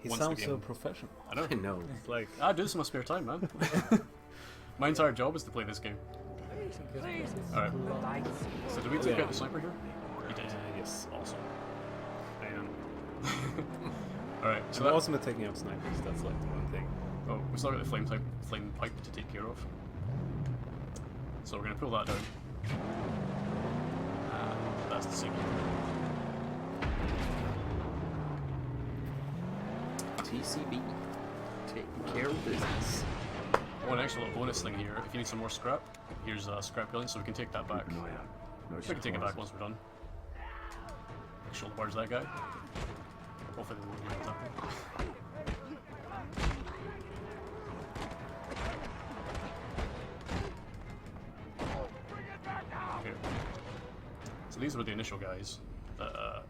He once the sounds game. so professional. I know. I know. It's like, I do this in my spare time, man. My entire job is to play this game. Alright. So did we take out the sniper here? You did. yes. Awesome. Damn. Alright, so I'm that, awesome at taking out snipers. That's like the one thing. oh, we still got the flame pipe to take care of. So we're gonna pull that down. That's the signal. TCB. Taking care of business. One extra little bonus thing here. If you need some more scrap, here's scrap billion, so we can take that back. We can take it back once we're done. Shoulder barge that guy. Hopefully they won't be able to attack me. Okay. So these were the initial guys that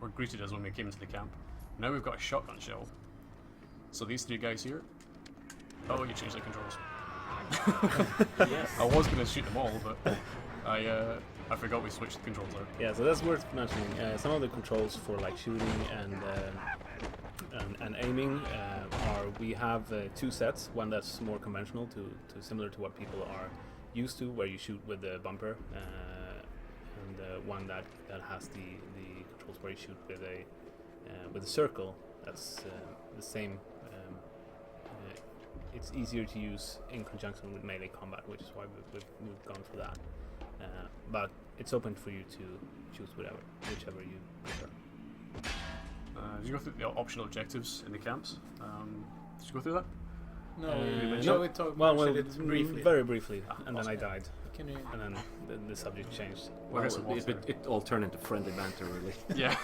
were greeted us when we came into the camp. Now we've got a shotgun shell. So these three guys here. Oh, you changed the controls. Yes. I was going to shoot them all, but I forgot we switched the controls out. Yeah, so that's worth mentioning. Some of the controls for like shooting and aiming are we have two sets. One that's more conventional, to similar to what people are used to, where you shoot with the bumper, and one that has the controls where you shoot with a circle. That's the same. It's easier to use in conjunction with melee combat, which is why we've gone for that. But it's open for you to choose whichever you prefer. Did you go through the optional objectives in the camps? Did you go through that? No, no, we talked well, it briefly. very briefly, and then awesome. I died, Can you? and then the subject changed. Well, I got some It all turned into friendly banter, really. Yeah.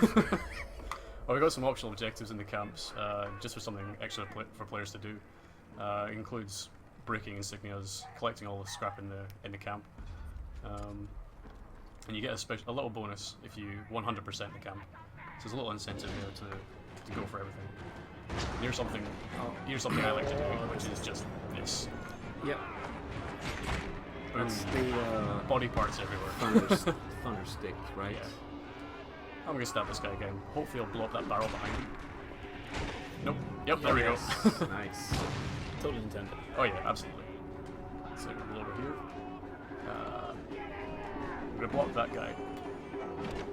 Well, we got some optional objectives in the camps, just for something extra for players to do. It includes breaking insignias, collecting all the scrap in the camp, and you get a little bonus if you 100% the camp. So there's a little incentive there to go for everything. And here's something I like to do, which is just this. Yep. Boom. That's the Body parts everywhere. thunder stick, right? Yeah. I'm gonna stab this guy again. Hopefully he'll blow up that barrel behind him. Nope. Yep, there we go. Nice. Totally intended. Oh yeah, absolutely. So we'll over here. I'm gonna block that guy.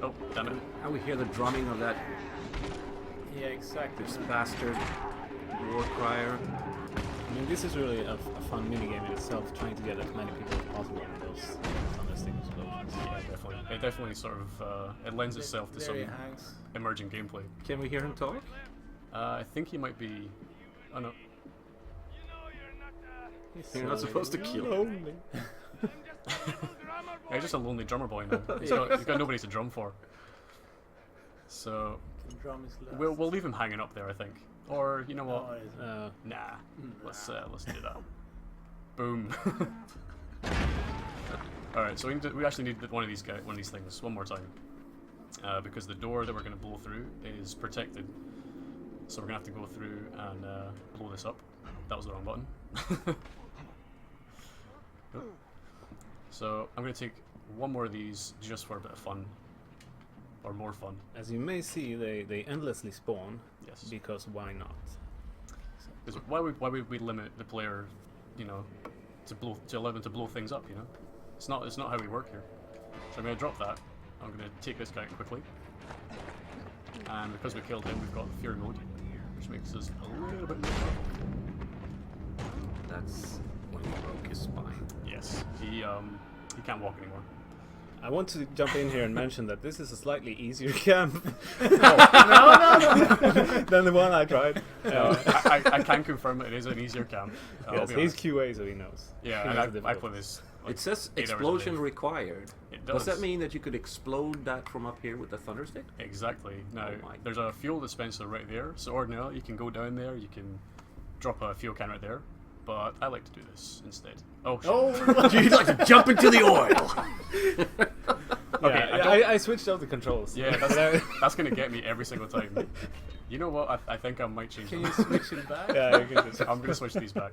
Oh, damn it. Now we hear the drumming of that Yeah, exactly. this bastard war crier. I mean, this is really a fun minigame in itself, trying to get as many people as possible in those thunderstick explosions. Yeah, definitely. It definitely sort of it lends itself to There some he hangs. emerging gameplay. Can we hear him talk? I think he might be. Oh no. You're not supposed to kill him. lonely. Yeah, he's just a lonely drummer boy now. He's got nobody to drum for. So The drum is lost. we'll leave him hanging up there, I think. Or you know what? Oh, is it? Nah. Let's do that. Boom. All right. So we actually need one of these things one more time, because the door that we're going to blow through is protected. So we're going to have to go through and blow this up. That was the wrong button. Nope. So I'm going to take one more of these just for a bit of fun, or more fun. As you may see, they endlessly spawn. Yes. Because why not? 'Cause why would we limit the player, to allow them to blow things up? It's not how we work here. So I'm going to drop that. I'm going to take this guy quickly, and because we killed him, we've got Fury mode, which makes us a little bit more powerful. That's when he broke his spine. Yes, he can't walk anymore. I want to jump in here and mention that this is a slightly easier camp No. than the one I tried. I can confirm it is an easier camp. I'll Yes, be he's honest. QA, so he knows. Yeah, He and knows the I play difficulties. this. Like, It says 8 hours a explosion day. required. It Does does. that mean that you could explode that from up here with the thunder stick? Exactly. Now, Oh my there's a fuel dispenser right there, so ordinarily you can go down there, you can drop a fuel can right there, but I like to do this instead. Oh, shit. Oh, You'd like to jump into the oil! Okay, Yeah, I switched out the controls. Yeah, that's going to get me every single time. You know what? I think I might change can them. you switch it back? Yeah, you can just. I'm going to switch these back.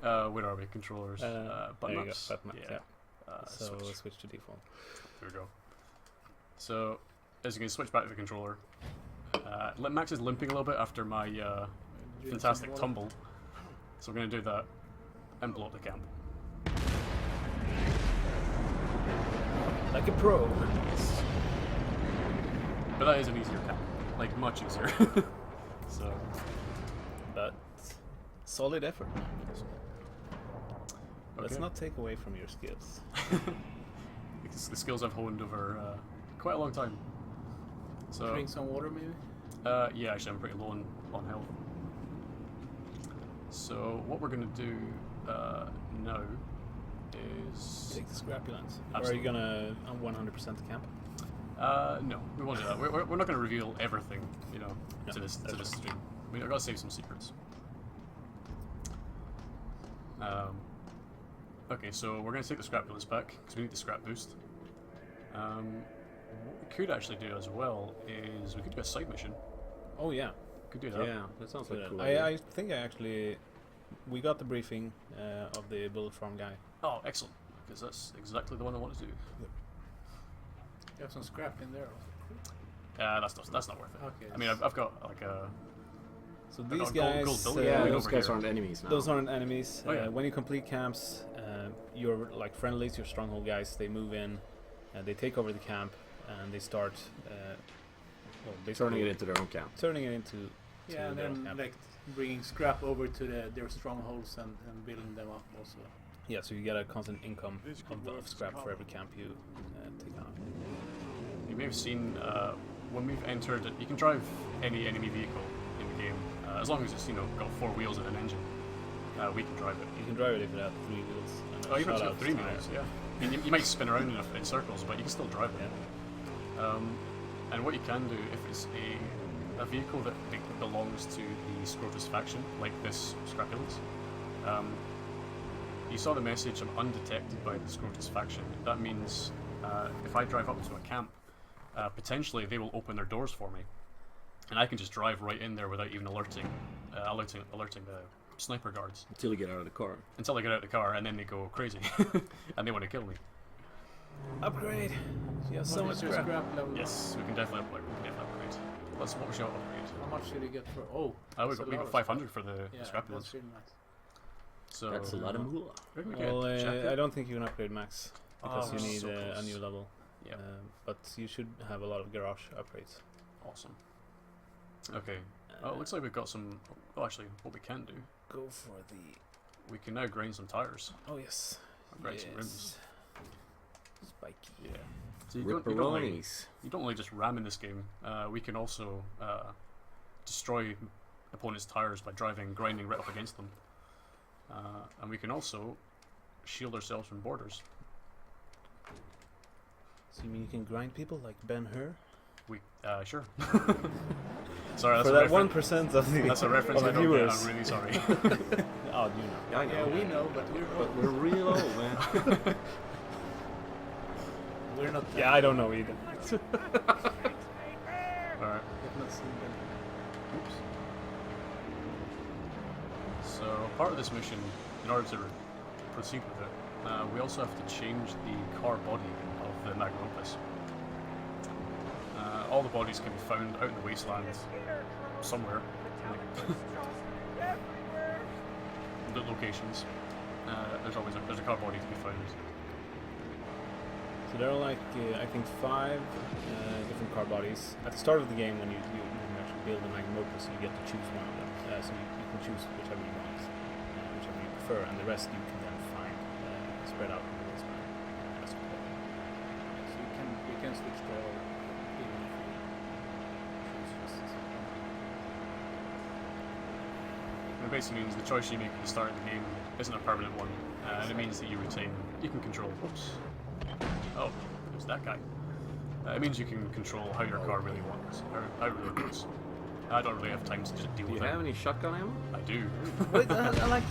Where are we? Controllers. there Button you go, ups. button ups, yeah. So Switch. switch to default. There we go. So, as you can switch back to the controller, Max is limping a little bit after my fantastic tumble, so we're going to do that and blow up the camp. Like a pro. But that is an easier camp, like much easier. So, But solid effort. Let's Okay. not take away from your skills. it's the skills I've honed over quite a long time. So, Drink some water, maybe. yeah, actually, I'm pretty low on health. So what we're gonna do now is Take the scrapulence. Or are Absolutely. you gonna 100% the camp? no, we won't do that. We're not gonna reveal everything, you know, No, to this that's stream. We've got to save some secrets. Okay, so we're gonna take the scrapulence back because we need the scrap boost. What we could actually do as well is we could do a side mission. Oh yeah. Could do that. Yeah, that sounds like a cool. I think I actually we got the briefing of the bullet farm guy. Oh, excellent! Because that's exactly the one I want to do. You have some scrap in there. That's not worth it. Okay. I mean, I've got like a So got these gold guys, building. Yeah, Right those over guys here. aren't enemies now. those aren't enemies. Oh, yeah. When you complete camps, your like friendlies, your stronghold guys, they move in, they take over the camp, and they start well, basically turning it into their own camp. turning it into Yeah, and their own then camp. like bringing scrap over to their strongholds and building them up also. Yeah, so you get a constant income of scrap for every camp you take on. You may have seen when we've entered it, you can drive any enemy vehicle in the game as long as it's got 4 wheels and an engine. We can drive it. You can drive it if it has 3 wheels. And Oh, even if it's got shout-outs 3 tire. wheels, yeah. I mean, you might spin around in circles, but you can still drive it. Yeah. And what you can do if it's a vehicle that belongs to the Scrotus faction, like this Scrapulence. You saw the message, I'm undetected by the Scrotus faction. That means if I drive up to a camp, potentially they will open their doors for me. And I can just drive right in there without even alerting the sniper guards. Until you get out of the car. Until I get out of the car, and then they go crazy. And they want to kill me. Upgrade. You have so What much is your scrap. scrap level? Yes, we can definitely upgrade. Let's what was your upgrade? How much did you get for? Oh, We that's a got lot of 500 for the Yeah, Scrapulence. that's really nice. So That's a lot of moolah. where do we get Well, a jacket? I don't think you can upgrade max because Oh, you need so a close. new level. Yeah. But you should have a lot of garage upgrades. Awesome. Okay. Oh, it looks like we've got some. Oh, actually, what we can do, Go for the. we can now grind some tires. Oh yes. Grind some rims. Spiky. Yeah. So you don't only Ripperonis. just ram in this game. We can also destroy opponents' tires by grinding right up against them. And we can also shield ourselves from borders. So you mean you can grind people like Ben Hur? We sure. Sorry, that's For a that reference. 1% of the That's a reference of I the don't get. viewers. I'm really sorry. Oh, you know. Yeah, I Yeah, know. we know, but we're But we're real old, man. we're not. Yeah, I don't know either. Alright. We've not seen them. Oops. So part of this mission, in order to proceed with it, we also have to change the car body of the Magnum Opus. All the bodies can be found out in the wasteland somewhere, like the locations. There's a car body to be found. So there are like I think 5 different car bodies. At the start of the game, when you actually build a Magnum Opus, you get to choose one of them. So you can choose whichever you want, whichever you prefer, and the rest you can then find spread out in the wasteland. As you go. So we can switch to all, even if we choose just It basically means the choice you make at the start of the game isn't a permanent one, and it means that you can control. Oops. Oh, it was that guy. It means you can control how your car really wants, or how it really works. I don't really have time to just deal Do you with have it. any shotgun ammo? I do. Wait, I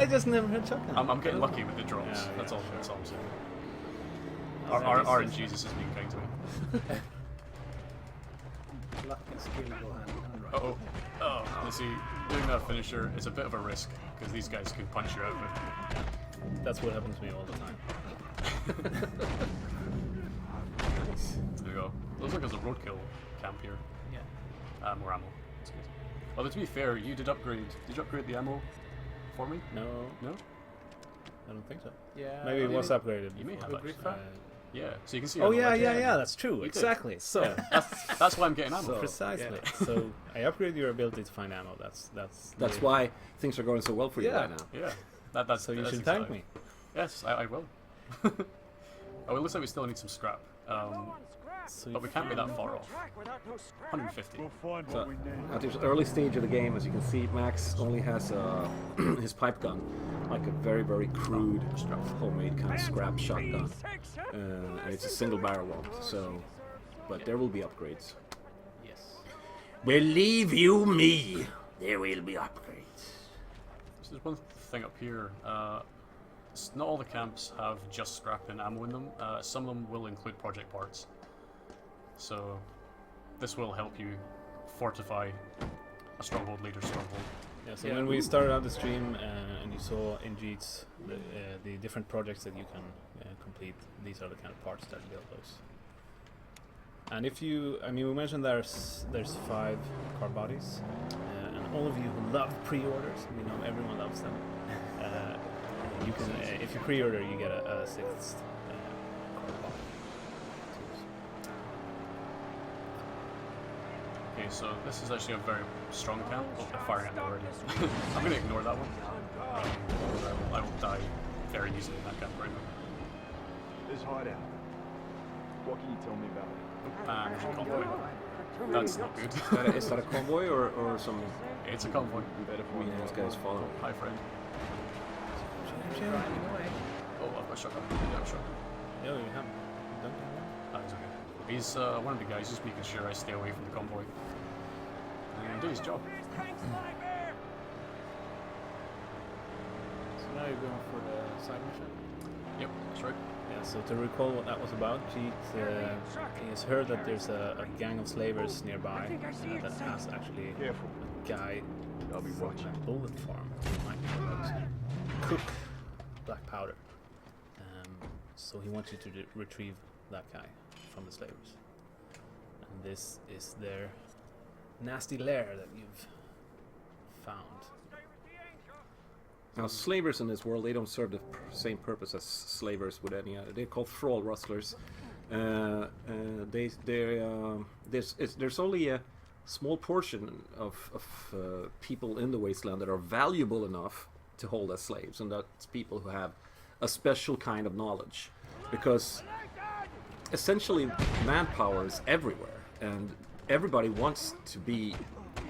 just never had shotgun. I'm getting lucky with the drops. Yeah, That's yeah, all. sure. That's all I'm saying. That's RNGesus has been kind to me. luck and skill go hand in hand. Oh, you see, doing that finisher is a bit of a risk because these guys can punch you out of it. That's what happens to me all the time. Nice. There you go. Looks like there's a roadkill camp here. Yeah. More ammo. That's good. Although to be fair, you did upgrade. Did you upgrade the ammo for me? No, No. I don't think so. Yeah. Maybe it was upgraded. You may before. have With actually. Rifa? Yeah. So you can see. Oh on the yeah, legend. yeah, yeah. That's true. You did. Exactly. So That's why I'm getting ammo. So- precisely. yeah. So I upgraded your ability to find ammo. That's That's the- why things are going so well for you Yeah. right now. Yeah. That's So you that's should thank exciting. me. Yes, I will. Oh, it looks like we still need some scrap. So But we can't be that far off. 150. We'll find So, what we need. at this early stage of the game, as you can see, Max only has his pipe gun, like a very, very crude, homemade kind of scrap shotgun, and it's a single barrel one. So, but there will be upgrades. yes. Believe you me, there will be upgrades. So there's one thing up here. Not all the camps have just scrap and ammo in them. Some of them will include project parts. So this will help you fortify a stronghold, later stronghold. Yeah. So Yeah. when we started out the stream and you saw in Jeets the different projects that you can complete, these are the kind of parts that build those. And if you, I mean, we mentioned there's 5 car bodies, and all of you who love pre-orders, we know everyone loves them. You can, if you pre-order, you get a 6th car body. Okay, so this is actually a very strong camp. Oh, they're firing at me already. I'm going to ignore that one. I will die very easily in that camp right now. This hideout. What can you tell me about it? And there's a convoy. That's not good. Is that a convoy or some? It's a convoy. Better I mean, find those out. guys following. Hi, friend. Oh, I've got a shotgun. Yeah, I'm shotgun. No, you haven't. You don't have one? That is okay. He's one of the guys just making sure I stay away from the convoy. And do his job. So now you're going for the side mission. Yep, that's right. Yeah, so to recall what that was about, he has heard that there's a gang of slavers nearby that has actually Careful. a guy I'll be from watching. a bullet farm who might be able to cook black powder. So he wants you to retrieve that guy from the slavers. And this is their nasty lair that you've found. Now, slavers in this world, they don't serve the same purpose as slavers would any other. They're called thrall rustlers. There's only a small portion of people in the wasteland that are valuable enough to hold as slaves, and that's people who have a special kind of knowledge. Because essentially, manpower is everywhere, and everybody wants to be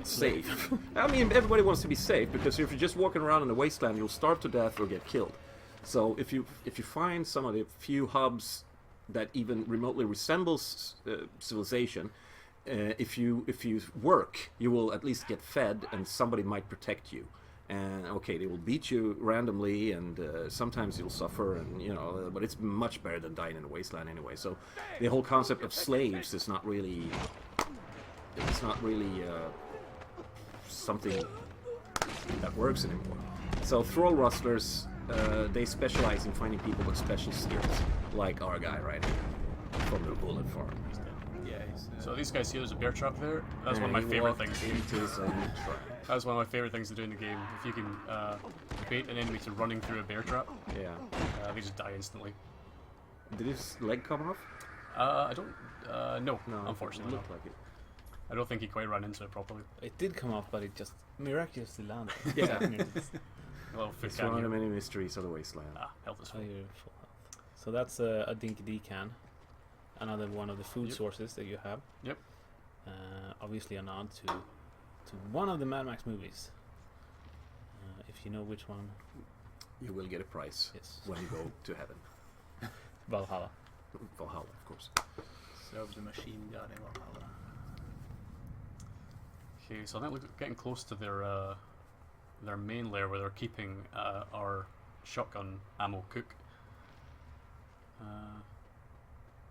safe. I mean, everybody wants to be safe, because if you're just walking around in the wasteland, you'll starve to death or get killed. So if you find some of the few hubs that even remotely resembles civilization, if you work, you will at least get fed, and somebody might protect you. And okay, they will beat you randomly, and sometimes you'll suffer, and but it's much better than dying in the wasteland anyway. So the whole concept of slaves is not really. It's not really something that works anymore. So thrall rustlers, they specialize in finding people with special skills, like our guy right here from the bullet farm. Yeah, he's, So these guys here, there's a bear trap there. That's one of my He favorite walked things. into his own trap. That's one of my favorite things to do in the game. If you can bait an enemy to running through a bear trap, Yeah. they just die instantly. Did his leg come off? I don't. No, No, unfortunately, it no. looked like it. I don't think he quite ran into it properly. it did come off, but it just miraculously landed. Yeah. A little foot It's can one of the here. many mysteries of the wasteland. Health is Oh, fine. you're full health. So that's a Dinky D can, another one of the food Yep. sources that you have. Yep. Obviously a nod to one of the Mad Max movies. If you know which one, You will get a prize yes, when you go to heaven. Valhalla. Valhalla, of course. Serve the machine gun in Valhalla. Okay, so I think we're getting close to their main lair where they're keeping our shotgun ammo cook.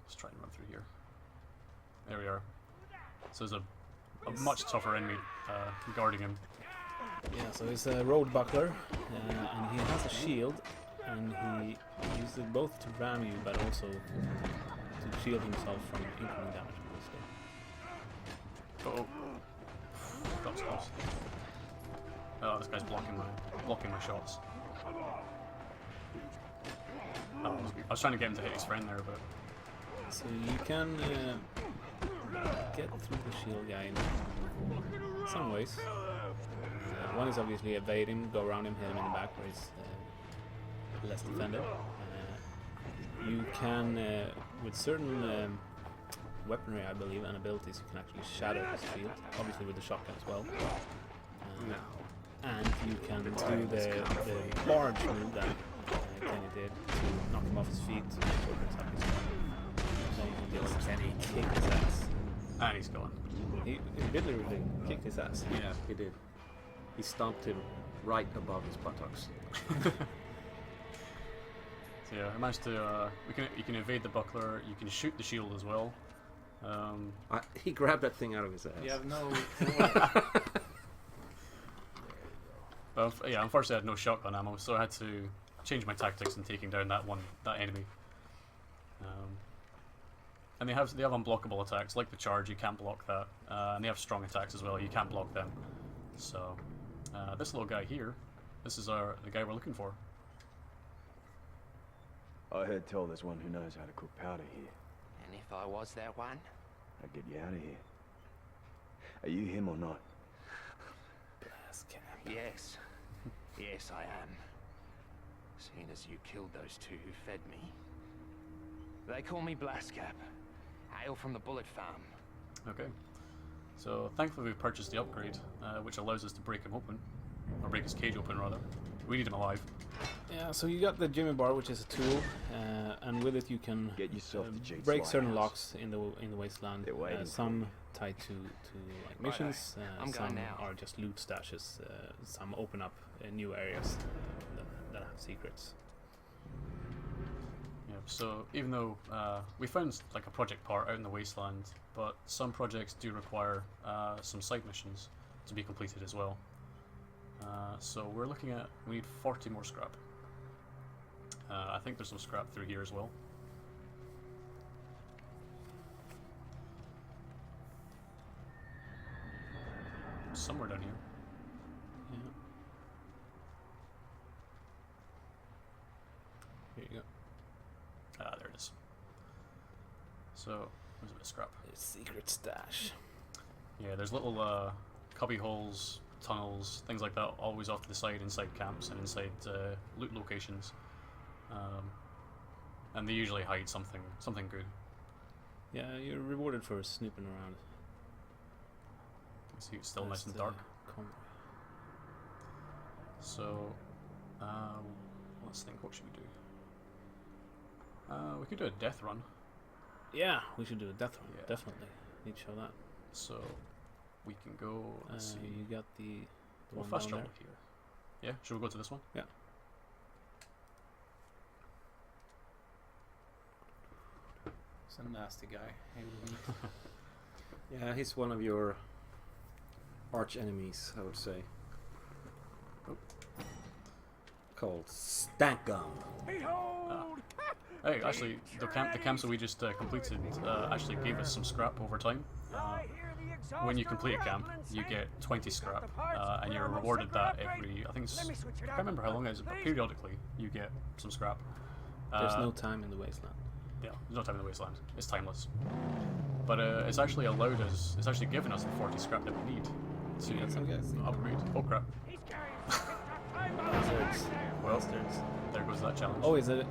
Let's try and run through here. There we are. So there's a much tougher enemy guarding him. Yeah, so he's a road buckler, and he has a shield, and he uses it both to ram you, but also to shield himself from incoming damage, obviously. was close. Oh, this guy's blocking my shots. Oh, I was trying to get him to hit his friend there, but So you can get through the shield guy in some ways. One is obviously evade him, go around him, hit him in the back where he's less defended. You can, with certain weaponry, I believe, and abilities, you can actually shatter his shield, obviously with the shotgun as well. And you can do the barge move that Kenny did to knock him off his feet. Then you can just kick his ass. and he's gone. He literally kicked his ass. Yeah, he did. He stomped him right above his buttocks. So yeah, I managed to. You can evade the buckler. You can shoot the shield as well. He grabbed that thing out of his ass. You have no. Yeah, unfortunately I had no shotgun ammo, so I had to change my tactics in taking down that enemy. And they have unblockable attacks, like the charge. You can't block that, and they have strong attacks as well. You can't block them. So this little guy here, this is the guy we're looking for. I heard tell there's one who knows how to cook powder here. And if I was that one? I'd get you out of here. Are you him or not? Yes. Yes, I am. Seeing as you killed those two who fed me. They call me Blastcap. Hail from the Bullet Farm. Okay. So thankfully we purchased the upgrade, which allows us to break him open, or break his cage open rather. We need him alive. Yeah, so you got the Jimmy Bar, which is a tool, and with it you can Get yourself to Jade's break certain lighthouse. locks in the wasteland. They're waiting for Some you. tied to like missions, I'm going some now. are just loot stashes. Some open up new areas that have secrets. Yeah. So even though we found like a project part out in the wasteland, but some projects do require some side missions to be completed as well. So we're looking at, we need 40 more scrap. I think there's some scrap through here as well. Somewhere down here. Yeah. Here you go. Ah, there it is. So there's a bit of scrap. Secret stash. Yeah, there's little cubby holes, tunnels, things like that, always off to the side inside camps and inside loot locations, and they usually hide something good. Yeah, you're rewarded for snooping around. You can see it's still nice That's and the dark. convoy. So, let's think. What should we do? We could do a death run. Yeah, we should do a death run. Yeah. Definitely need to show that. So we can go. Let's see. You got the We'll one fast down travel here. Yeah, should we go to this one? Yeah. He's a nasty guy. He will meet. Yeah, he's one of your arch enemies, I would say. Called Stankum. Hey, actually, the camps that we just completed actually gave us some scrap over time. When you complete a camp, you get 20 scrap, and you're rewarded that every. I think it's. I can't remember how long it is, but periodically you get some scrap. There's no time in the wasteland. Yeah, there's no time in the wasteland. It's timeless. But it's actually allowed us. It's actually given us the 40 scrap that we need to got some guys. upgrade. Oh crap! Bastards. Well, Bastards. there goes that challenge. Oh, is it a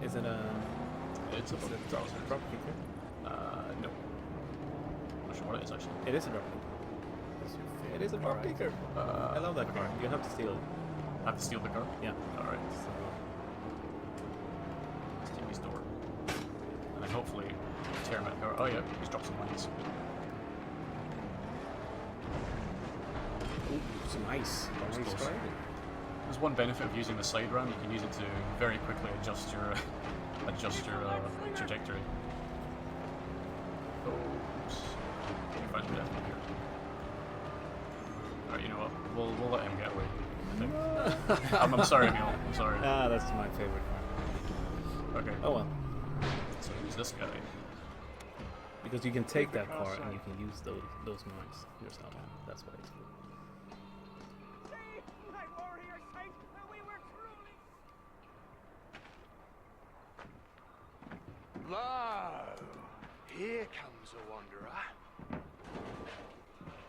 it's a drop kicker? no. Not sure what it is actually. It is a drop kicker. It is a drop kicker. I love that car. You have to steal it. Have to steal the car. Yeah. All right. So, Steal his door, and then hopefully tear him out. Oh yeah, he's dropped some mines. Ooh, some ice. That was Nice close. driving. There's one benefit of using the side ram. You can use it to very quickly adjust your trajectory. Oops. Can you find some death here? Alright, you know what? We'll let him get away. I think. I'm sorry, Neil. I'm sorry. that's my favorite car. Okay. Oh well, So who's this guy? because you can take that car and you can use those mines yourself. That's what it's for. Lo! Here comes a wanderer.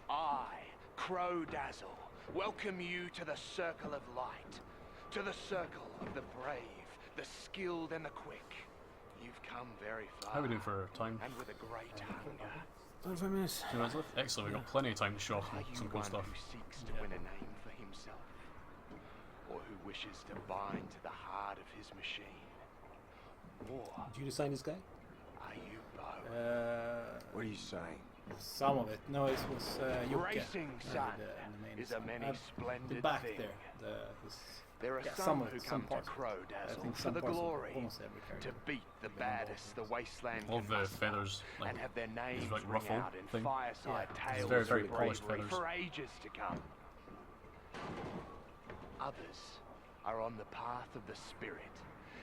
I, Crow Dazzle, welcome you to the Circle of Light. To the Circle of the Brave, the Skilled and the Quick. You've come very far. How are we doing for time? And with a great hunger. 25 minutes. 2 minutes left? Excellent, we've got plenty of time to show off Are you some cool one stuff. who seeks to win a name for himself? Or who wishes to bind to the heart of his machine? Or Did you design this guy? are you both? What are you saying? Some of it. No, it was Jocke. Racing, who son, did the animation. is a many At splendid the back thing. there. There are Yeah, some some of who it, come some parts to of it. Crow I Dazzle think for some the parts of glory, almost every character. to beat the baddest the wasteland All can the muster, feathers, like, and have their names like ring ruffle out in thing. fireside Yeah. tales very, of very polished bravery feathers. for ages to come. Others are on the path of the spirit.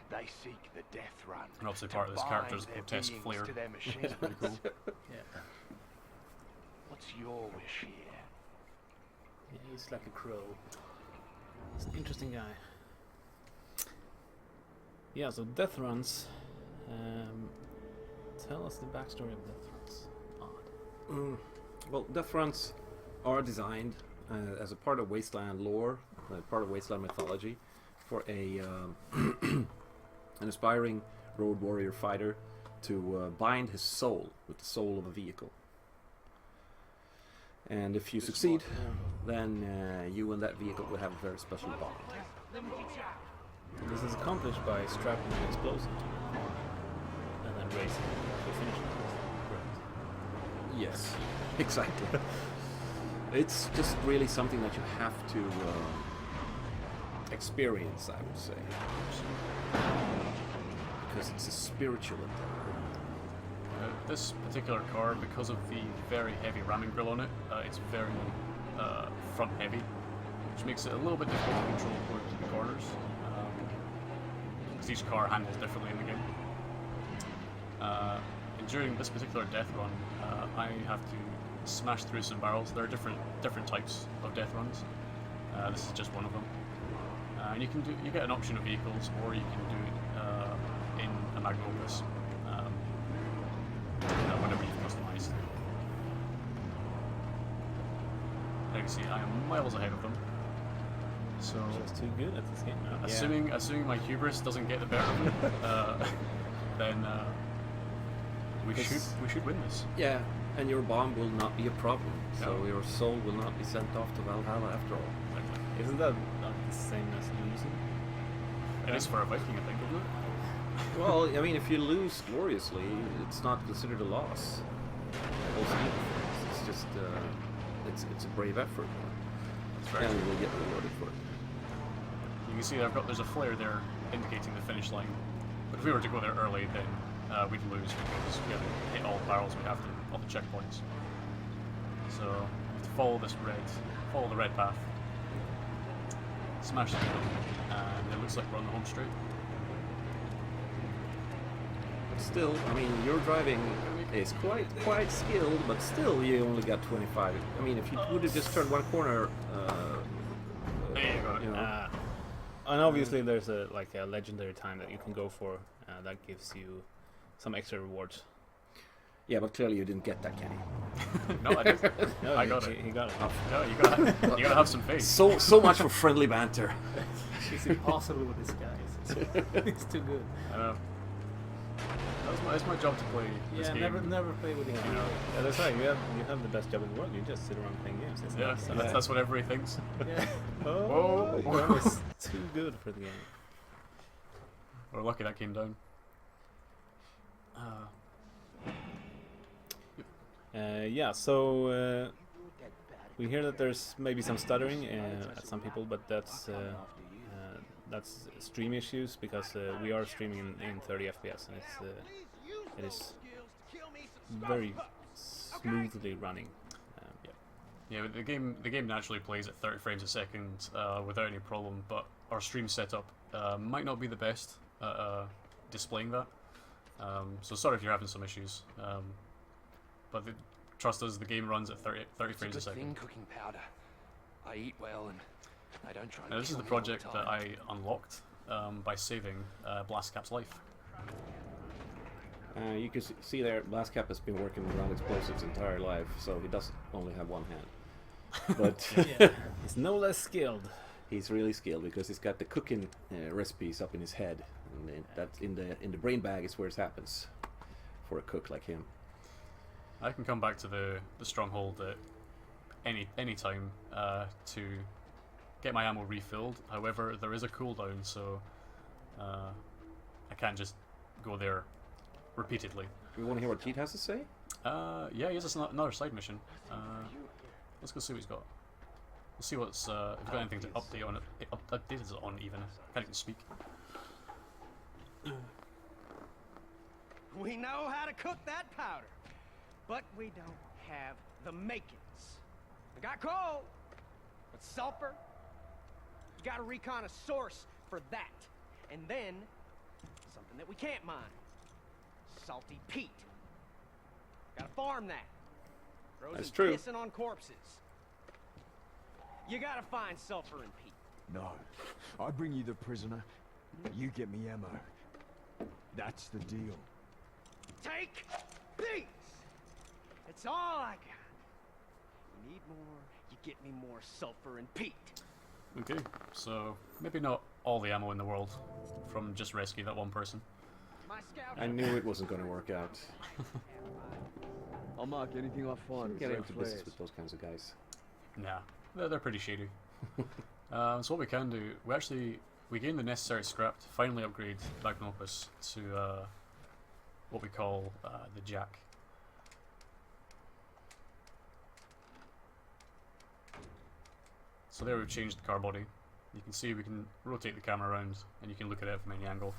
They seek the death run. And obviously to part of this character bind is their grotesque beings flair. to their machines. Pretty cool. Yeah. What's your wish here? Yeah, he's like a crow. He's an interesting guy. Yeah, so death runs. Tell us the backstory of death runs. Odd. Well, death runs are designed as a part of Wasteland lore, part of Wasteland mythology, for a an aspiring road warrior fighter to bind his soul with the soul of a vehicle. And if you succeed, then you and that vehicle will have a very special bond. This is accomplished by strapping an explosive to your car and then racing to a finish line. Yes, exactly. It's just really something that you have to experience, I would say, because it's a spiritual endeavor. This particular car, because of the very heavy ramming grill on it, it's very front heavy, which makes it a little bit difficult to control towards the corners. Because each car handles differently in the game. And during this particular death run, I have to smash through some barrels. There are different types of death runs. This is just one of them. And you get an option of vehicles, or you can do it in a magnum opus. Whenever you've customized. Now you can see I am miles ahead of them. So Just too good at this game now. assuming my hubris doesn't get the better of me, then we should win this. Yeah, and your bomb will not be a problem, so No. your soul will not be sent off to Valhalla after all. Isn't that not the same as losing? It is for a Viking, I think, isn't it? Well, I mean, if you lose gloriously, it's not considered a loss. Whole scheme of things. It's just it's a brave effort, It's very and true. we'll get rewarded for it. You can see there's a flare there indicating the finish line. But if we were to go there early, then we'd lose because we haven't hit all the barrels we have to, all the checkpoints. So we have to follow the red path, smash the middle, and it looks like we're on the home straight. But still, I mean, your driving is quite skilled, but still, you only got 25. I mean, if you would have just turned one corner, There you go. you know, And obviously there's a legendary time that you can go for that gives you some extra rewards. yeah, but clearly you didn't get that, Kenny. No, I didn't. No, I got he, it. He got it. No, you gotta have some faith. So much for friendly banter. It's impossible with this guy. It's too good. I know. That's my job to play this Yeah, game. never play with him. You know, Yeah, that's right. You have the best job in the world. You just sit around playing games. It's yeah, not- that's what everybody thinks. Yeah. Oh, Whoa. you're always too good for the game. We're lucky that came down. Yeah, so we hear that there's maybe some stuttering at some people, but that's stream issues because we are streaming in 30 FPS and it is very smoothly running. Yeah, but the game naturally plays at 30 frames a second without any problem, but our stream setup might not be the best at displaying that. So sorry if you're having some issues. But trust us, the game runs at 30 It's a frames a good thing second. cooking powder. I eat well and I don't try and Now, this is kill the me all the project that time. I unlocked by saving Blastcap's life. You can see there, Blastcap has been working around explosives entire life, so he doesn't only have one hand. But Yeah, he's no less skilled. he's really skilled because he's got the cooking recipes up in his head, and that in the brain bag is where it happens for a cook like him. I can come back to the stronghold at any time to get my ammo refilled. However, there is a cooldown, so I can't just go there repeatedly. We want to hear what Pete has to say? Yeah, he has another side mission. Let's go see what he's got. Let's see what's if we've got anything to update on it. Updated it on even. I can't even speak. We know how to cook that powder, but we don't have the makings. We got coal, but sulfur, you gotta recon a source for that. And then, something that we can't mine. Salty peat. Gotta farm that. That's Frozen true. pissing on corpses. You gotta find sulfur and peat. No. I bring you the prisoner. You get me ammo. That's the deal. Take these! It's all I got. You need more, you get me more sulfur and peat. Okay, so maybe not all the ammo in the world from just rescue that one person. My scout. I knew it wasn't going to work out. I'll mark anything I find. Get into business with those kinds of guys. Nah, they're pretty shady. So what we can do, we gain the necessary scrap to finally upgrade Magnum Opus to what we call the Jack. So there we've changed the car body. You can see we can rotate the camera around and you can look at it from any angle.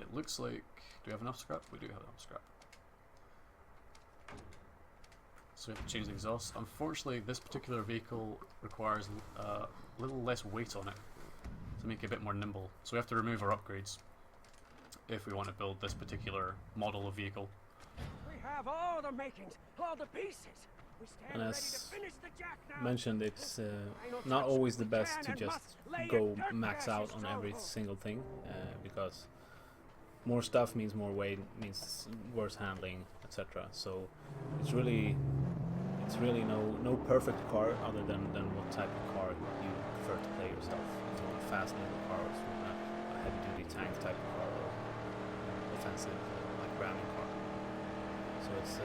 It looks like, do we have enough scrap? We do have enough scrap. So we have to change the exhaust. Unfortunately, this particular vehicle requires a little less weight on it to make it a bit more nimble. So we have to remove our upgrades if we want to build this particular model of vehicle. We have all the makings, all the pieces. We stand And ready as to finish the Jack now. Mentioned, it's not always the best to just go max out on every single thing, because more stuff means more weight, means worse handling, etc. So it's really no perfect car other than what type of car you prefer to play yourself. If you want a fast little car, or if you want a heavy duty tank type of car, or offensive like ramming car. So it's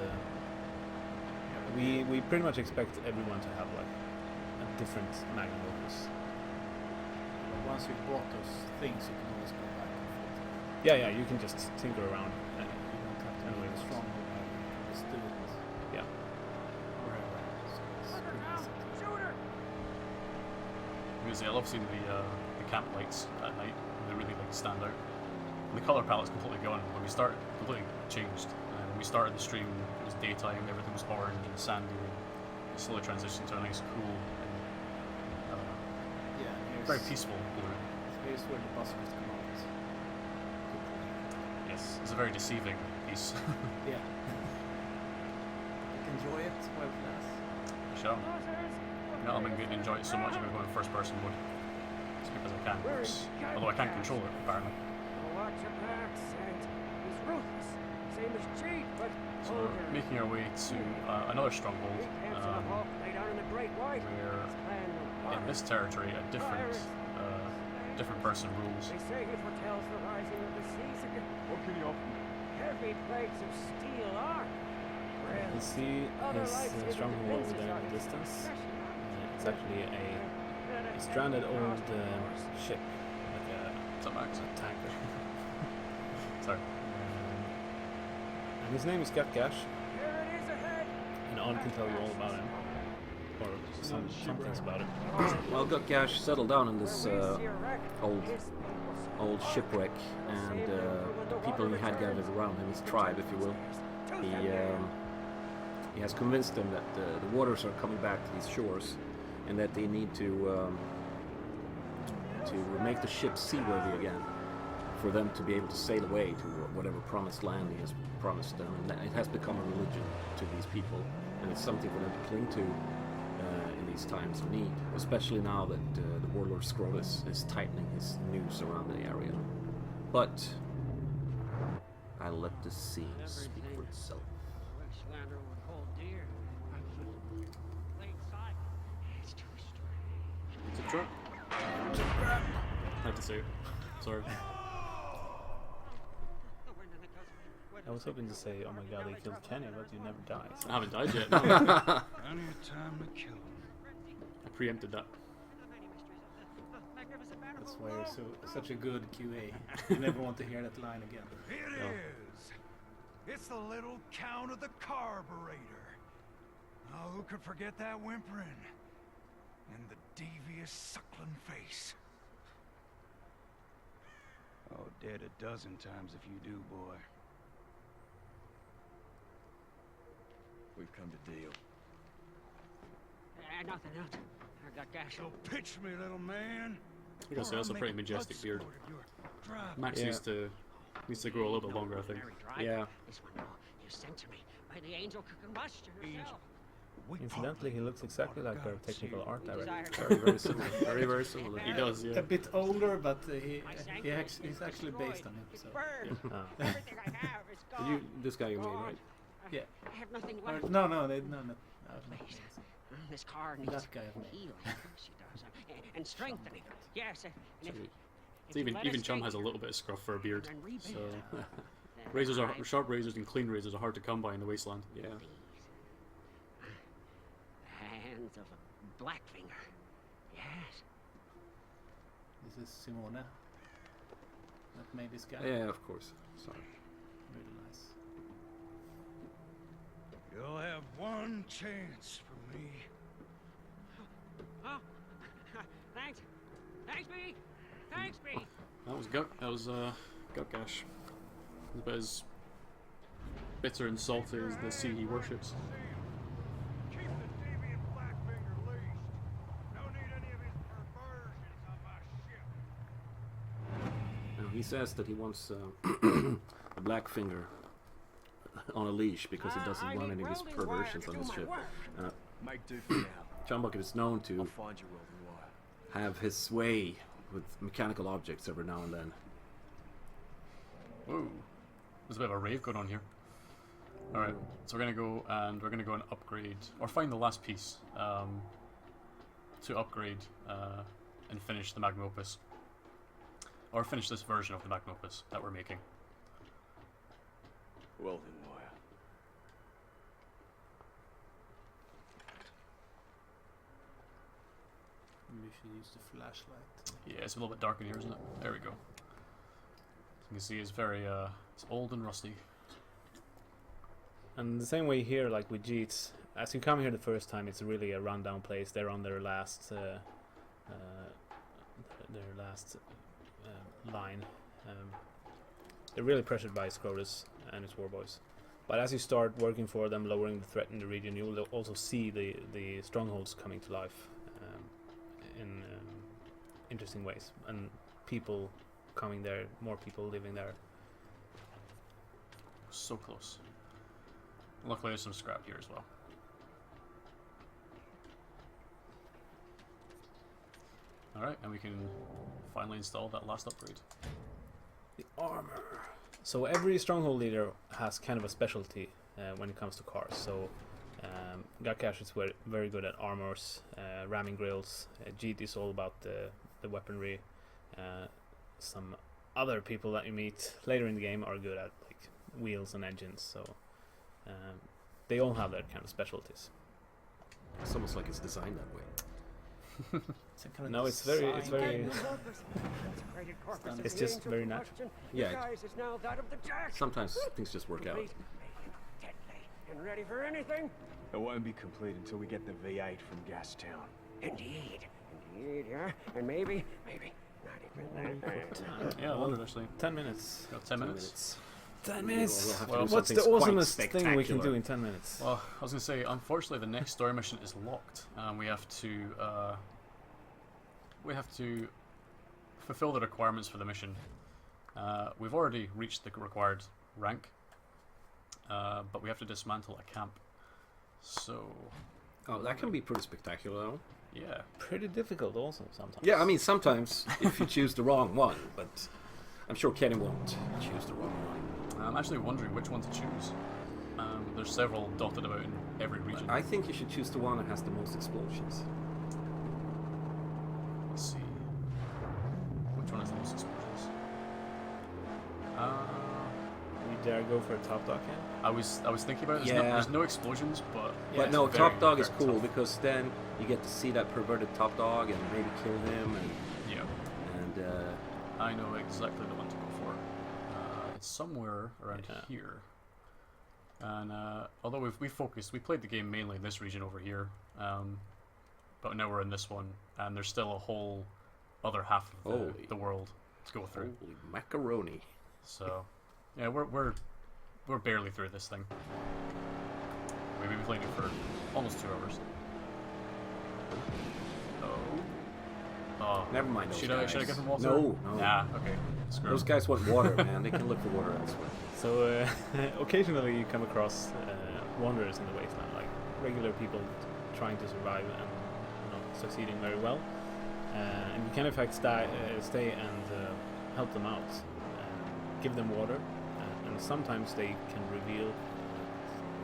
we pretty much expect everyone to have like a different Magnum Opus. But once you've bought those things, you can always go back and forth. Yeah, you can just tinker around. You don't have to Anyway, be a strong one. Just do it Yeah. wherever. So it's pretty easy. Shooter! Because I love seeing the camp lights at night. They really like stand out. And the color palette's completely gone. When we started, completely changed. When we started the stream, it was daytime. Everything was orange and sandy. And it slowly transitioned to a nice, cool, and Yeah, and very peaceful blue. Here's where the buskers come out. Yes, it's a very deceiving piece. Yeah. Enjoy it while it lasts. Shall I'm going to enjoy it so much I'm going to go in first person mode. Just because I can. Although I can't control it, apparently. Watch your backs, and he's ruthless. Same as Chief, but So we're making our way to another stronghold, where in this territory a different person rules. They say he foretells the rising of the seas again. What can you offer me? Heavy plates of steel armor. You can see his stronghold over there in the distance. It's actually a stranded old ship, like What's up, Max? a tanker. Sorry. And his name is Gatgash, Here it is ahead. and On can tell you all about him, or some things about it. Well, Gutgash settled down in this old shipwreck, and the people he had gathered around him, his tribe, if you will, he has convinced them that the waters are coming back to these shores, and that they need to make the ship seaworthy again, for them to be able to sail away to whatever promised land he has promised them. And it has become a religion to these people, and it's something for them to cling to in these times of need, especially now that the warlord Scrotus is tightening his noose around the area. But I'll let the scene speak for itself. Westlander would hold dear. Late cycle. It's too strange. It's a trap. Had to say it. Sorry. I was hoping to say, oh my god, they killed Kenny, but you never die. So. I haven't died yet. No. Plenty of time to kill him. I preempted that. That's why you're such a good QA. You never want to hear that line again. It No. is. It's the little count of the carburetor. Oh, who could forget that whimpering? And the devious suckling face. Oh, dead a dozen times if you do, boy. We've come to deal. Nothing else. I got gas. So pitch me, little man. I gotta say, that's a pretty majestic beard. Max Yeah. needs to grow a little bit longer, I think. Yeah. This one you sent to me by the angel combustion herself. Incidentally, he looks exactly like our technical art director. Very, very similar. Very, very similar. He does, yeah. A bit older, but he's actually based on him. So. Ah. Everything I have is gone. This guy you made, right? Yeah. I have nothing Or, left. no. Please. This car needs That guy I've met. healing. She does. And strengthening. Yes. And if, Sorry. if you Even let even us Chum take has a her little bit of scruff for a beard. and rebuild So her, then razors are I sharp razors and clean razors are hard to come by in the wasteland. Yeah. Hands of a Blackfinger. Yes. This is Simona. That made this guy. Yeah, of course. Sorry. Really nice. You'll have one chance for me. Oh, thanks. Thanks, B. Thanks, B. That was gut. That was gut gash. It's about as bitter and salty as the sea he worships. Keep the deviant Blackfinger leashed. Don't need any of his perversions on my ship. Now, he says that he wants a Blackfinger on a leash because he doesn't I want need any of his welding wire perversions to on do his my ship. work. Make do for now. John Bucket is known I'll to find you welding wire. have his way with mechanical objects every now and then. Whoa. There's a bit of a rave going on here. Alright, so we're gonna go and upgrade, or find the last piece to upgrade and finish the magnum opus. Or finish this version of the magnum opus that we're making. Welding wire. We should use the flashlight. Yeah, it's a little bit dark in here, isn't it? There we go. As you can see, it's very it's old and rusty. And the same way here, like with Jeets, as you come here the first time, it's really a rundown place. They're on their last line. They're really pressured by Scrotus and his warboys. But as you start working for them, lowering the threat in the region, you will also see the strongholds coming to life in interesting ways, and people coming there, more people living there. So close. Luckily, there's some scrap here as well. Alright, and we can finally install that last upgrade. The armor. So every stronghold leader has kind of a specialty when it comes to cars. So Gakash is very good at armors, ramming grills. Jeet is all about the weaponry. Some other people that you meet later in the game are good at like wheels and engines. So they all have their kind of specialties. It's almost like it's designed that way. It's a kind of No, it's very, it's very. It's just very natural. Yeah, Guys, it's now that of the Jack. Sometimes things just work out. Complete, deadly, and ready for anything. It won't be complete until we get the V8 from Gastown. Indeed, yeah, and maybe not even that. Yeah, I wondered actually. 10 minutes. Got 10 minutes. 10 We'll have to do What's the something quite awesomest thing we can do spectacular. in 10 minutes? Well, I was going to say, unfortunately, the next story mission is locked. We have to fulfill the requirements for the mission. We've already reached the required rank, but we have to dismantle a camp. So, Oh, that can be pretty spectacular, though. yeah. Pretty difficult also sometimes. Yeah, I mean, sometimes if you choose the wrong one, but I'm sure Kenny won't choose the wrong one. I'm actually wondering which one to choose. There's several dotted about in every region. I think you should choose the one that has the most explosions. Let's see. Which one has the most explosions? You dare go for a top dock here? I was thinking about it. Yeah. There's no explosions, but But it's no, very, Top Dog is very cool tough. because then you get to see that perverted Top Dog and maybe kill him Yeah, and I know exactly the one to go for. It's somewhere around Yeah. here. And although we played the game mainly in this region over here, but now we're in this one, and there's still a whole other half of Holy. the world to go through. holy macaroni. So, yeah, we're barely through this thing. We've been playing it for almost 2 hours. Oh, Never mind those should guys. I give them water? No, no. Nah, okay. Screw Those 'em. guys want water, man. They can look for water elsewhere. So occasionally you come across wanderers in the wasteland, like regular people trying to survive and not succeeding very well. And you can in fact stay and help them out, give them water, and sometimes they can reveal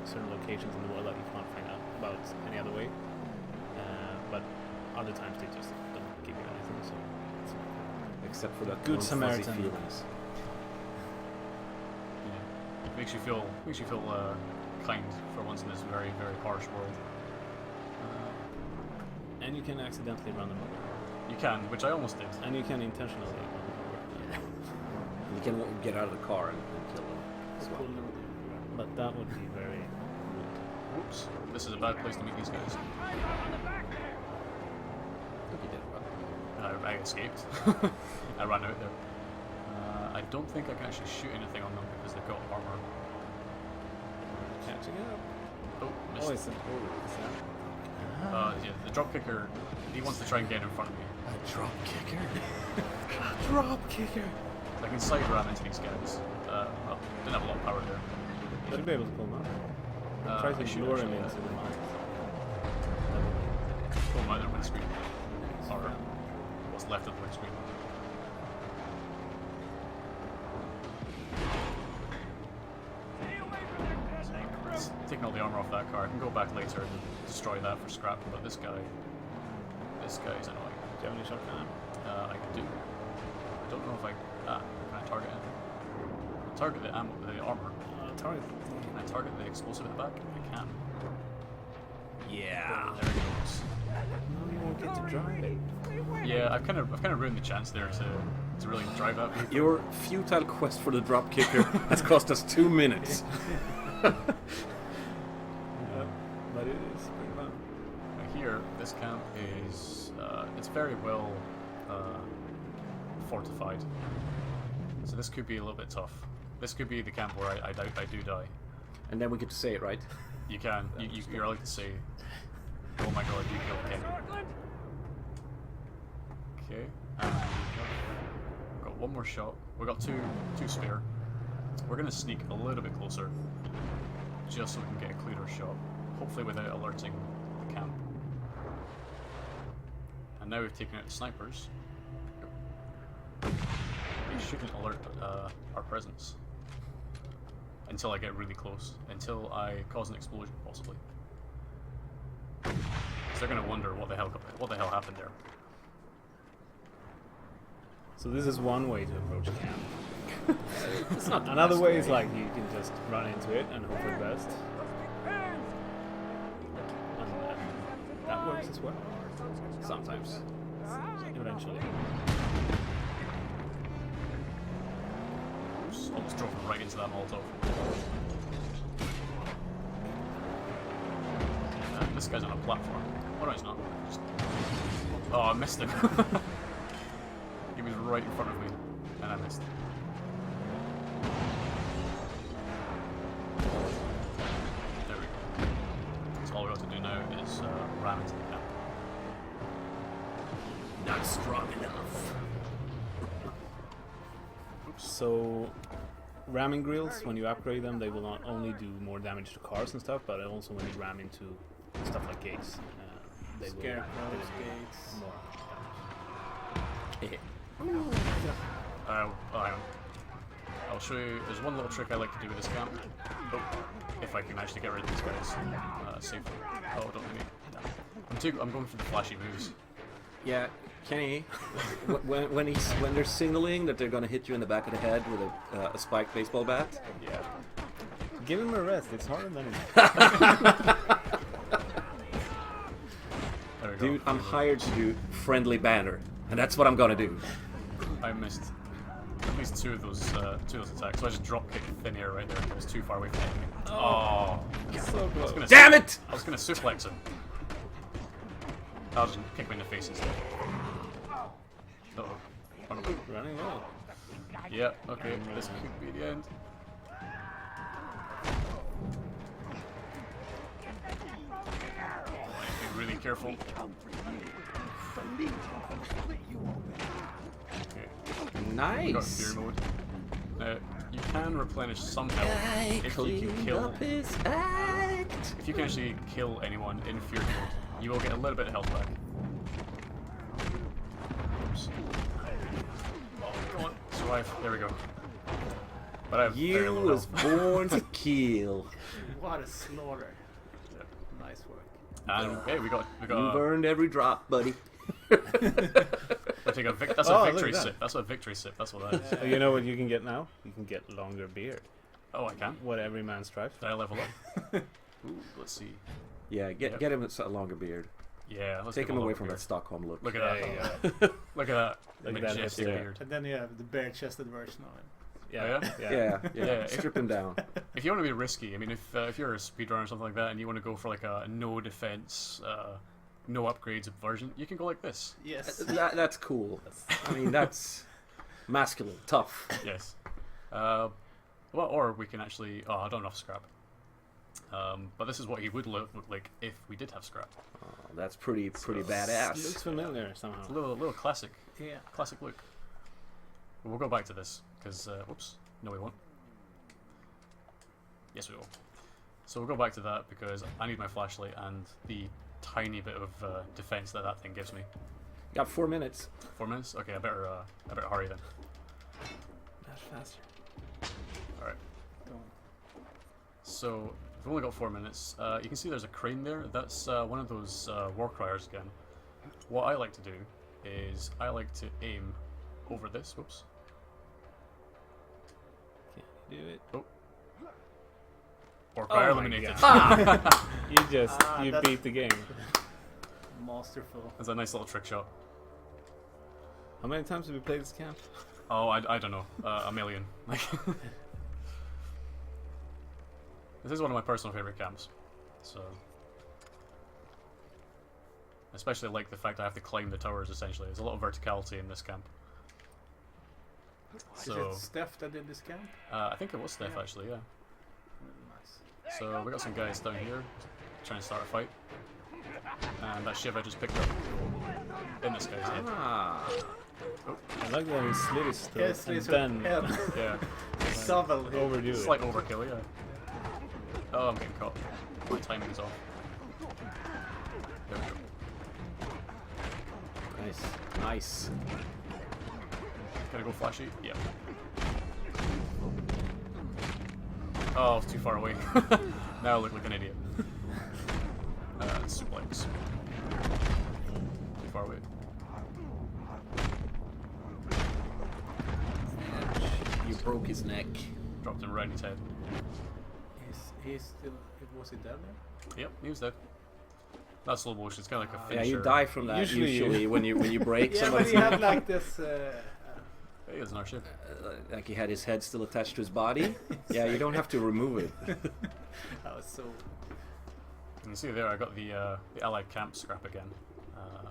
certain locations in the world that you can't find out about any other way. But other times they just don't give you anything. So it's Except for that Good warm, fuzzy Samaritan. feelings. Yeah. Makes you feel kind for once in this very, very harsh world. and you can accidentally run them over. You can, which I almost did. And you can intentionally run them over. You can get out of the car and kill them as well. But that would be very... Whoops. This is a bad place to meet these guys. I think you did well. I escaped. I ran out there. I don't think I can actually shoot anything on them because they've got armor. Catching up. Oh, Oh, missed. it's an... Yeah, the drop kicker, he wants to try and get in front of me. A drop kicker? Drop kicker! I can side ram into these guys. Well, didn't have a lot of power there. You should be able to pull him out. Try I to should lure him actually, into the mines. pull my other windscreen. Or what's left of the windscreen. Taking all the armor off that car. I can go back later and destroy that for scrap, but this guy is annoying. Do you have any shotgun? I do. I don't know if I... can I target him? Target the armor. Target. Can I target the explosive at the back? I can. Yeah. There it goes. No, you won't get to drive it. Yeah, I've kind of ruined the chance there to really drive that vehicle. Your futile quest for the drop kicker has cost us 2 minutes. But it is pretty fun. Here, this camp is it's very well fortified. So this could be a little bit tough. This could be the camp where I do die. And then we get to say it, right? You can. You're allowed to say, "Oh my God, you killed Kenny." Okay. We've got one more shot. We've got two spare. We're gonna sneak a little bit closer, just so we can get a clearer shot. Hopefully without alerting the camp. And now we've taken out the snipers. They shouldn't alert our presence until I get really close. Until I cause an explosion, possibly. So they're gonna wonder what the hell happened there. So this is one way to approach a camp. It's not the Another best way is like you can just run into it and hope for the best. And that works as well. Sometimes. Eventually. Oops, almost drove him right into that Molotov. This guy's on a platform. Oh no, he's not. Oh, I missed him. He was right in front of me, and I missed. There we go. So all we got to do now is ram into the camp. Not strong enough. So ramming grills, when you upgrade them, they will not only do more damage to cars and stuff, but also when you ram into stuff like gates, they will Scarecrows, do gates. more damage. Oh, hang on. I'll show you. There's one little trick I like to do with this camp. Oh, if I can actually get rid of these guys safely. Oh, don't hit me. I'm going for the flashy moves. Yeah, Kenny, when they're signaling that they're gonna hit you in the back of the head with a spiked baseball bat, Yeah. Give him a rest. It's harder than it. There we go. dude, I'm hired to do friendly banner, and that's what I'm gonna do. I missed at least two of those attacks. So I just drop kicked thin air right there. I was too far away from the enemy. Oh, So close. Damn it! I was gonna suplex him. I'll just kick him in the face instead. Uh-oh. Run away. Running low. Yeah, okay, this could be the end. Be really careful. Okay, we got Nice. fear mode. Now, you can replenish some health if you can kill. his act. If you can actually kill anyone in fear mode, you will get a little bit of health back. Oops. Oh, come on, survive. There we go. But I have very You low was health. born to kill. What a slaughter. Yeah. Nice work. And hey, we got You've earned every drop, buddy. I take a that's Oh, a look victory at that. sip. That's a victory sip. That's what that is. Oh, you know what you can get now? You can get longer beard. Oh, I can. What every man strives Did for. I level up? Ooh, let's see. Yeah, get Yep. get him a longer beard. Yeah, let's Take get him a away look from here. that Stockholm look. Look at There that. you go. Look at that. Look at that Majestic hipster. beard. And then you have the bare-chested version of it. Yeah. Yeah? Yeah. Yeah, Strip him down. If you want to be risky, I mean, if you're a speedrunner or something like that, and you want to go for like a no defense, no upgrades version, you can go like this. Yes. That's cool. I mean, that's masculine, tough. Yes. Well, or we can actually. Oh, I don't have enough scrap. But this is what he would look like if we did have scrap. Oh, that's pretty Looks badass. familiar somehow. It's a little classic, Yeah. classic look. We'll go back to this because whoops, no we won't. Yes we will. So we'll go back to that because I need my flashlight and the tiny bit of defense that thing gives me. Got 4 minutes. 4 minutes? Okay, I better hurry then. That's faster. All right. Go on. So we've only got 4 minutes. You can see there's a crane there. That's one of those war criers again. What I like to do is I like to aim over this. Whoops. Can you do it? War crier Oh my eliminated. You that's- beat the game. Masterful. That's a nice little trick shot. How many times have we played this camp? Oh, I don't know. A million. Like, this is one of my personal favorite camps. So, especially like the fact I have to climb the towers. Essentially, there's a lot of verticality in this camp. So, Is it Steph that did this camp? I think it was Steph actually. Yeah. Nice. So we got some guys down here trying to start a fight, and that shiv I just picked up in this guy's head. Ah, I like that he slit his throat Yes, and it's then Yeah, Shovel. overdo it. slight overkill. Yeah. Oh, I'm getting caught. My timing's off. There we go. nice. Gotta go flashy? Yep. Oh, I was too far away. Now I look like an idiot. Suplex. Too far away. You broke his neck. Dropped him right in his head. He's still. Was he dead there? Yep, he was dead. That's slow motion. It's kind of like a Yeah, finisher. you die from that Usually usually, when you break Yeah, but somebody's he had neck. like this. Hey, there's another ship. Like he had his head still attached to his body. Yeah, you don't have to remove it. That was so. You can see there, I got the allied camp scrap again. Oh,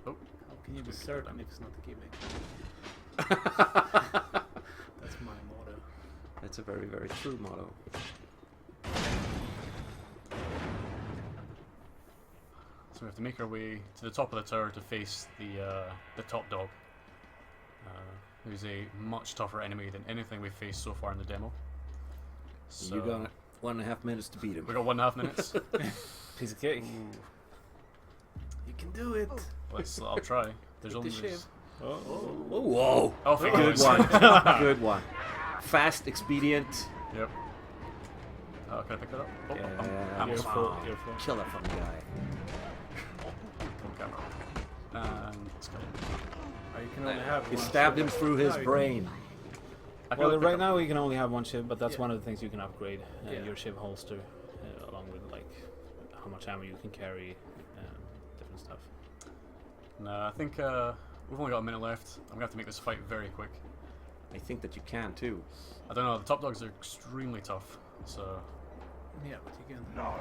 How can you be certain if it's not a gimmick? That's my motto. That's a very, very true motto. so we have to make our way to the top of the tower to face the top dog. Who's a much tougher enemy than anything we've faced so far in the demo. So You got 1.5 minutes to beat him. we got 1.5 minutes. Piece of cake. You can do it. I'll try. There's With only the shiv. Oh. Oh, whoa! Oh, thank Good goodness. one. Good one. fast, expedient. Yep. Can I pick that up? Oh, Yeah, I'm You're come full. on. You're full. Kill that fucking guy. on camera. And let's go. You can only have You one stabbed ship. him through his No, you brain. I can Well, only pick right up- now you can only have one ship, but that's Yeah. one of the things you can upgrade. Yeah. Your ship holster, along with like how much ammo you can carry, different stuff. No, I think we've only got a minute left. I'm gonna have to make this fight very quick. I think that you can too. I don't know. The top dogs are extremely tough. So Yeah, but you can. No,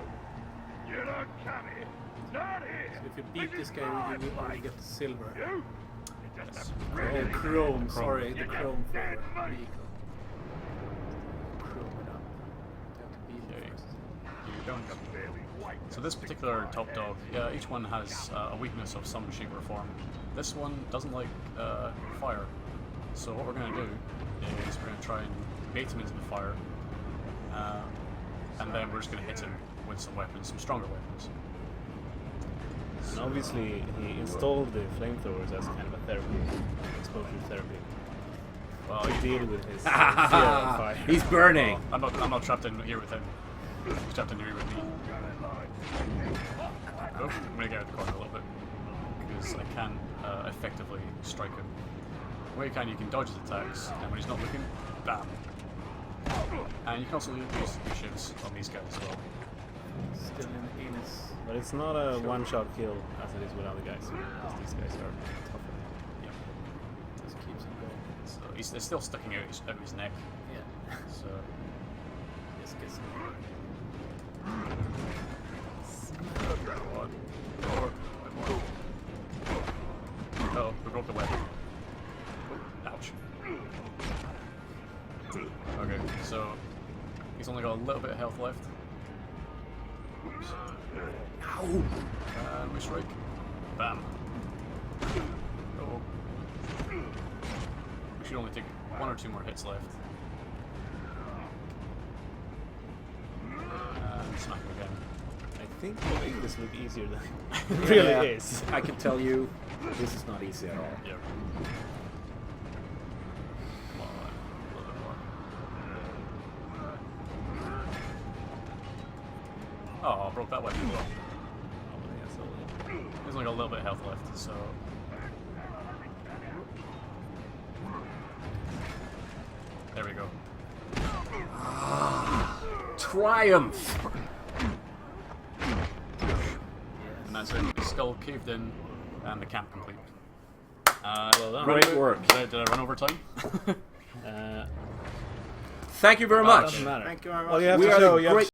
you're not coming. Not here. So if you beat this guy, you will only get the silver. You. You just Yes. have Chrome, sorry, the chrome for Dead the meat. vehicle. Chrome it up. You have to beat Okay. it first. you don't. barely white. So this particular top dog, yeah, each one has a weakness of some shape or form. This one doesn't like fire. So what we're going to do is we're going to try and bait him into the fire, and then we're just going to hit him with some weapons, some stronger weapons. And obviously, he installed the flamethrowers as kind of a therapy, exposure therapy, Well, to deal with his fear of fire. He's burning. I'm not trapped in here with him. He's trapped in here with me. Oh, I'm going to get out of the corner a little bit because I can effectively strike him. Where you can dodge his attacks, and when he's not looking, bam. And you can also use your shivs on these guys as well. Still in his. But it's not a one-shot kill as it is with other guys, because these guys are tougher. Yeah. Just keeps him going. So it's still sticking out his neck. Yeah. So Just gets him. one, more. Oh, we broke the weapon. Ouch. Okay, so he's only got a little bit of health left. Oops. Ow. And we strike. Bam. Oh. We should only take 1 or 2 more hits left. And smack him again. I think you make this look easier than it really Yeah, is. I can tell you, this is not easy at all. Yeah. Come on, a little bit more. Oh, I broke that weapon as well. There's only got a little bit of health left, so. There we go. Triumph! And that's it. The skull caved in, and the camp complete. Well done. Great work. Did I run over time? Uh, Thank you very well, much. doesn't matter. Thank you very All much. you have We to are show, the you have to great